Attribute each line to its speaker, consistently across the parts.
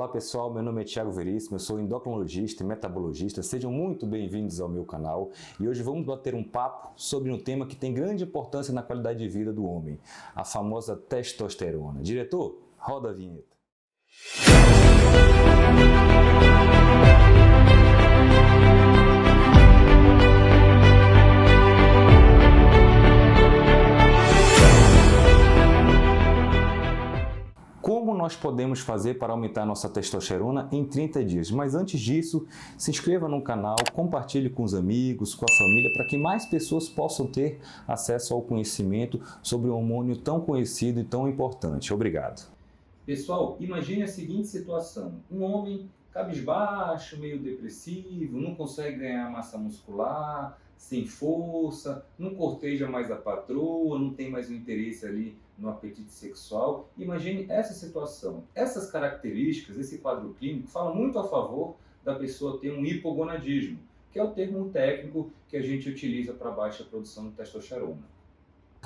Speaker 1: Olá pessoal, meu nome é Thiago Veríssimo, eu sou endocrinologista e metabologista, sejam muito bem-vindos ao meu canal e hoje vamos bater um papo sobre um tema que tem grande importância na qualidade de vida do homem, a famosa testosterona. Diretor, roda a vinheta. Como nós podemos fazer para aumentar nossa testosterona em 30 dias? Mas antes disso, se inscreva no canal, compartilhe com os amigos, com a família, para que mais pessoas possam ter acesso ao conhecimento sobre um hormônio tão conhecido e tão importante. Obrigado.
Speaker 2: Pessoal, imagine a seguinte situação. Um homem cabisbaixo, meio depressivo, não consegue ganhar massa muscular, sem força, não corteja mais a patroa, não tem mais o interesse ali no apetite sexual. Imagine essa situação. Essas características, esse quadro clínico, falam muito a favor da pessoa ter um hipogonadismo, que é o termo técnico que a gente utiliza para baixa produção de testosterona.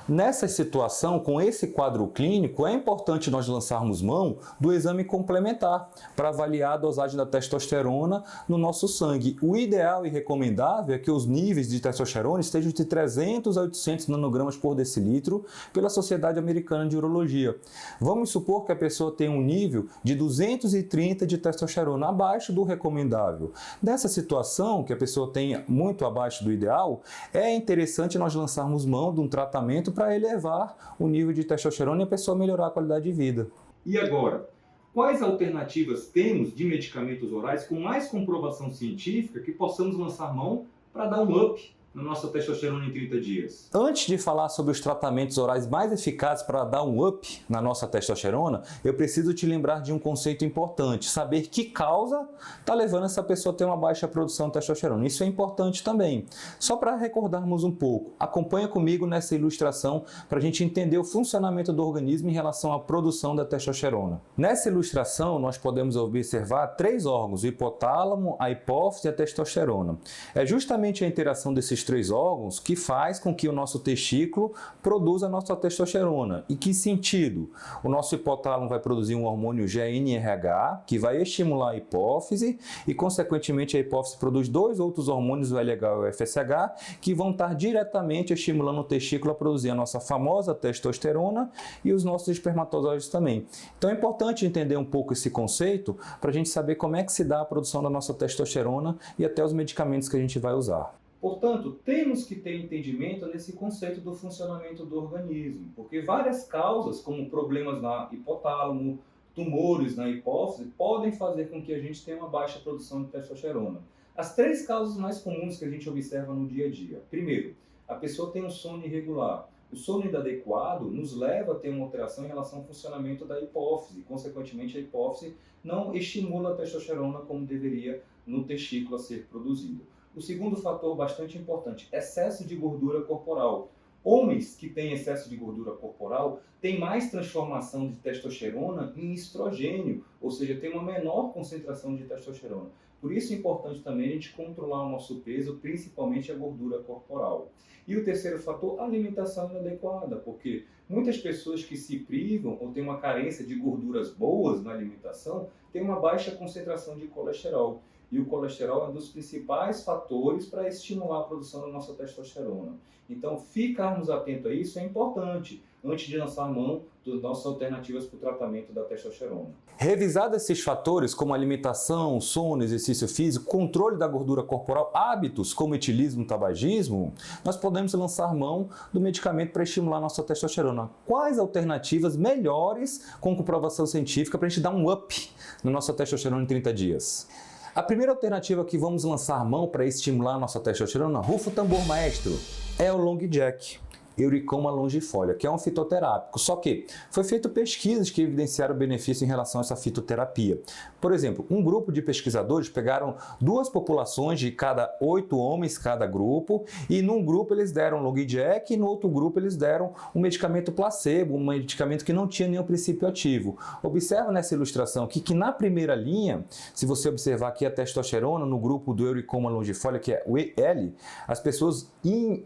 Speaker 1: Nessa situação, com esse quadro clínico, é importante nós lançarmos mão do exame complementar para avaliar a dosagem da testosterona no nosso sangue. O ideal e recomendável é que os níveis de testosterona estejam de 300 a 800 nanogramas por decilitro pela Sociedade Americana de Urologia. Vamos supor que a pessoa tem um nível de 230 de testosterona, abaixo do recomendável. Nessa situação, que a pessoa tenha muito abaixo do ideal, é interessante nós lançarmos mão de um tratamento para elevar o nível de testosterona e a pessoa melhorar a qualidade de vida.
Speaker 2: E agora, quais alternativas temos de medicamentos orais com mais comprovação científica que possamos lançar mão para dar um up na nossa testosterona em 30 dias?
Speaker 1: Antes de falar sobre os tratamentos orais mais eficazes para dar um up na nossa testosterona, eu preciso te lembrar de um conceito importante, saber que causa está levando essa pessoa a ter uma baixa produção de testosterona. Isso é importante também. Só para recordarmos um pouco, acompanha comigo nessa ilustração para a gente entender o funcionamento do organismo em relação à produção da testosterona. Nessa ilustração, nós podemos observar três órgãos, o hipotálamo, a hipófise e a testosterona. É justamente a interação desses três órgãos que faz com que o nosso testículo produza a nossa testosterona. Em que sentido? O nosso hipotálamo vai produzir um hormônio GnRH, que vai estimular a hipófise e, consequentemente, a hipófise produz dois outros hormônios, o LH e o FSH, que vão estar diretamente estimulando o testículo a produzir a nossa famosa testosterona e os nossos espermatozoides também. Então é importante entender um pouco esse conceito para a gente saber como é que se dá a produção da nossa testosterona e até os medicamentos que a gente vai usar.
Speaker 2: Portanto, temos que ter entendimento nesse conceito do funcionamento do organismo, porque várias causas, como problemas na hipotálamo, tumores na hipófise, podem fazer com que a gente tenha uma baixa produção de testosterona. As três causas mais comuns que a gente observa no dia a dia. Primeiro, a pessoa tem um sono irregular. O sono inadequado nos leva a ter uma alteração em relação ao funcionamento da hipófise. Consequentemente, a hipófise não estimula a testosterona como deveria no testículo a ser produzido. O segundo fator bastante importante, excesso de gordura corporal. Homens que têm excesso de gordura corporal têm mais transformação de testosterona em estrogênio, ou seja, tem uma menor concentração de testosterona. Por isso é importante também a gente controlar o nosso peso, principalmente a gordura corporal. E o terceiro fator, a alimentação inadequada, porque muitas pessoas que se privam ou têm uma carência de gorduras boas na alimentação têm uma baixa concentração de colesterol. E o colesterol é um dos principais fatores para estimular a produção da nossa testosterona. Então, ficarmos atentos a isso é importante, antes de lançar mão das nossas alternativas para o tratamento da testosterona.
Speaker 1: Revisados esses fatores, como alimentação, sono, exercício físico, controle da gordura corporal, hábitos como etilismo, tabagismo, nós podemos lançar mão do medicamento para estimular a nossa testosterona. Quais alternativas melhores com comprovação científica para a gente dar um up na nossa testosterona em 30 dias? A primeira alternativa que vamos lançar mão para estimular a nossa testosterona, rufa o tambor maestro, é o Long Jack. Euricoma longifolia, que é um fitoterápico. Só que foi feito pesquisas que evidenciaram benefício em relação a essa fitoterapia. Por exemplo, um grupo de pesquisadores pegaram duas populações de cada 8 homens cada grupo, e num grupo eles deram Longjack e no outro grupo eles deram um medicamento placebo, um medicamento que não tinha nenhum princípio ativo. Observa nessa ilustração aqui que na primeira linha, se você observar aqui a testosterona no grupo do Euricoma longifolia, que é o EL, as pessoas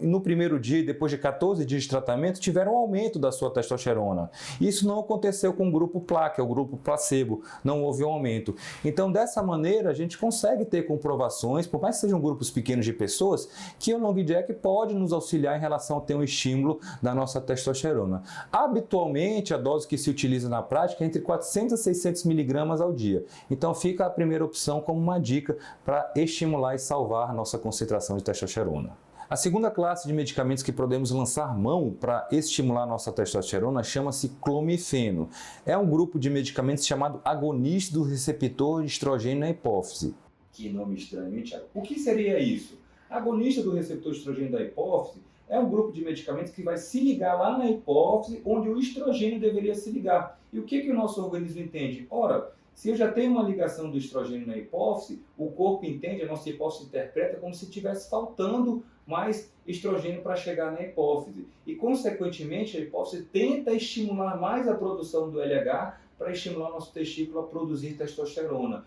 Speaker 1: no primeiro dia, depois de 14 12 dias de tratamento tiveram um aumento da sua testosterona. Isso não aconteceu com o grupo PLA, que é o grupo placebo, não houve um aumento. Então, dessa maneira, a gente consegue ter comprovações, por mais que sejam grupos pequenos de pessoas, que o Long Jack pode nos auxiliar em relação a ter um estímulo da nossa testosterona. Habitualmente, a dose que se utiliza na prática é entre 400 a 600 miligramas ao dia. Então, fica a primeira opção como uma dica para estimular e salvar a nossa concentração de testosterona. A segunda classe de medicamentos que podemos lançar mão para estimular a nossa testosterona chama-se clomifeno. É um grupo de medicamentos chamado agonista do receptor de estrogênio na hipófise.
Speaker 2: Que nome estranho, hein, Thiago? O que seria isso? Agonista do receptor de estrogênio da hipófise é um grupo de medicamentos que vai se ligar lá na hipófise, onde o estrogênio deveria se ligar. E o que o nosso organismo entende? Ora, se eu já tenho uma ligação do estrogênio na hipófise, o corpo entende, a nossa hipófise interpreta como se estivesse faltando mais estrogênio para chegar na hipófise. E, consequentemente, a hipófise tenta estimular mais a produção do LH para estimular o nosso testículo a produzir testosterona.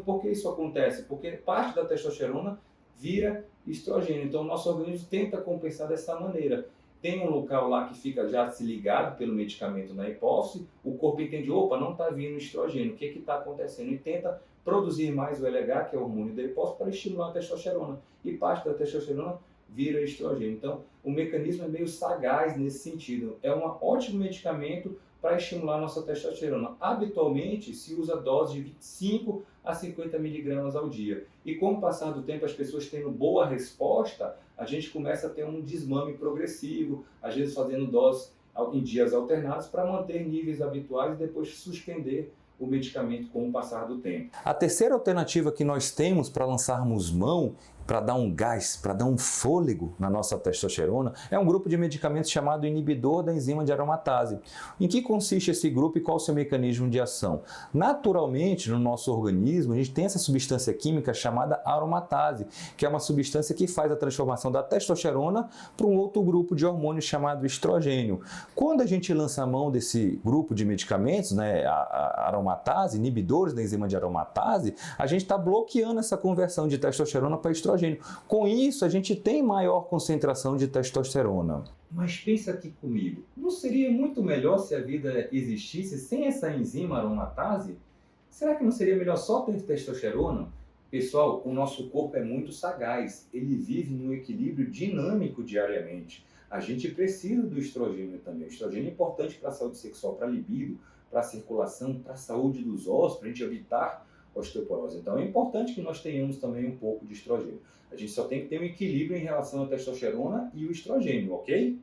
Speaker 2: Por que isso acontece? Porque parte da testosterona vira estrogênio. Então, o nosso organismo tenta compensar dessa maneira. Tem um local lá que fica já se ligado pelo medicamento na hipófise, o corpo entende, opa, não está vindo estrogênio, o que está acontecendo? E tenta produzir mais o LH, que é o hormônio da hipófise, para estimular a testosterona. E parte da testosterona vira estrogênio. Então, o mecanismo é meio sagaz nesse sentido. É um ótimo medicamento para estimular a nossa testosterona. Habitualmente, se usa dose de 25 a 50 miligramas ao dia. E com o passar do tempo, as pessoas tendo boa resposta, a gente começa a ter um desmame progressivo, às vezes fazendo doses em dias alternados para manter níveis habituais e depois suspender o medicamento com o passar do tempo.
Speaker 1: A terceira alternativa que nós temos para lançarmos mão, para dar um gás, para dar um fôlego na nossa testosterona, é um grupo de medicamentos chamado inibidor da enzima de aromatase. Em que consiste esse grupo e qual o seu mecanismo de ação? Naturalmente, no nosso organismo, a gente tem essa substância química chamada aromatase, que é uma substância que faz a transformação da testosterona para um outro grupo de hormônios chamado estrogênio. Quando a gente lança a mão desse grupo de medicamentos, né, a aromatase, inibidores da enzima de aromatase, a gente está bloqueando essa conversão de testosterona para estrogênio. Com isso, a gente tem maior concentração de testosterona.
Speaker 2: Mas pensa aqui comigo, não seria muito melhor se a vida existisse sem essa enzima aromatase? Será que não seria melhor só ter testosterona? Pessoal, o nosso corpo é muito sagaz, ele vive num equilíbrio dinâmico diariamente. A gente precisa do estrogênio também. O estrogênio é importante para a saúde sexual, para a libido, para a circulação, para a saúde dos ossos, para a gente evitar osteoporose. Então é importante que nós tenhamos também um pouco de estrogênio. A gente só tem que ter um equilíbrio em relação à testosterona e o estrogênio, ok?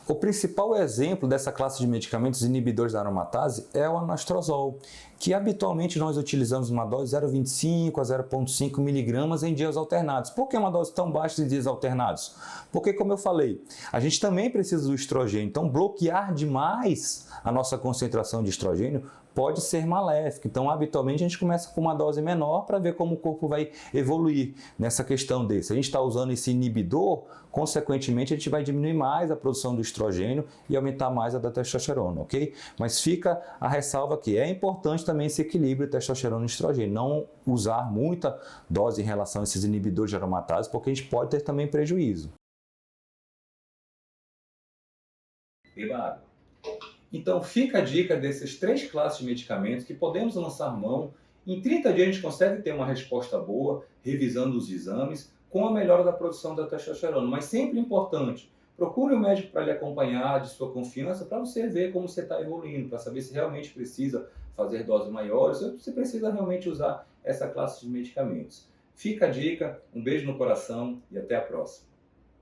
Speaker 1: O principal exemplo dessa classe de medicamentos inibidores da aromatase é o anastrozol, que habitualmente nós utilizamos uma dose 0,25 a 0,5 miligramas em dias alternados. Por que uma dose tão baixa em dias alternados? Porque, como eu falei, a gente também precisa do estrogênio, então bloquear demais a nossa concentração de estrogênio pode ser maléfico. Então, habitualmente, a gente começa com uma dose menor para ver como o corpo vai evoluir nessa questão desse. Se a gente está usando esse inibidor, consequentemente, a gente vai diminuir mais a produção do estrogênio e aumentar mais a da testosterona, ok? Mas fica a ressalva que é importante também esse equilíbrio testosterona e estrogênio. Não usar muita dose em relação a esses inibidores de aromatase, porque a gente pode ter também prejuízo.
Speaker 2: Beba água. Então, fica a dica dessas 3 classes de medicamentos que podemos lançar mão. Em 30 dias a gente consegue ter uma resposta boa, revisando os exames, com a melhora da produção da testosterona. Mas sempre importante, procure um médico para lhe acompanhar, de sua confiança, para você ver como você está evoluindo, para saber se realmente precisa fazer doses maiores ou se precisa realmente usar essa classe de medicamentos. Fica a dica, um beijo no coração e até a próxima.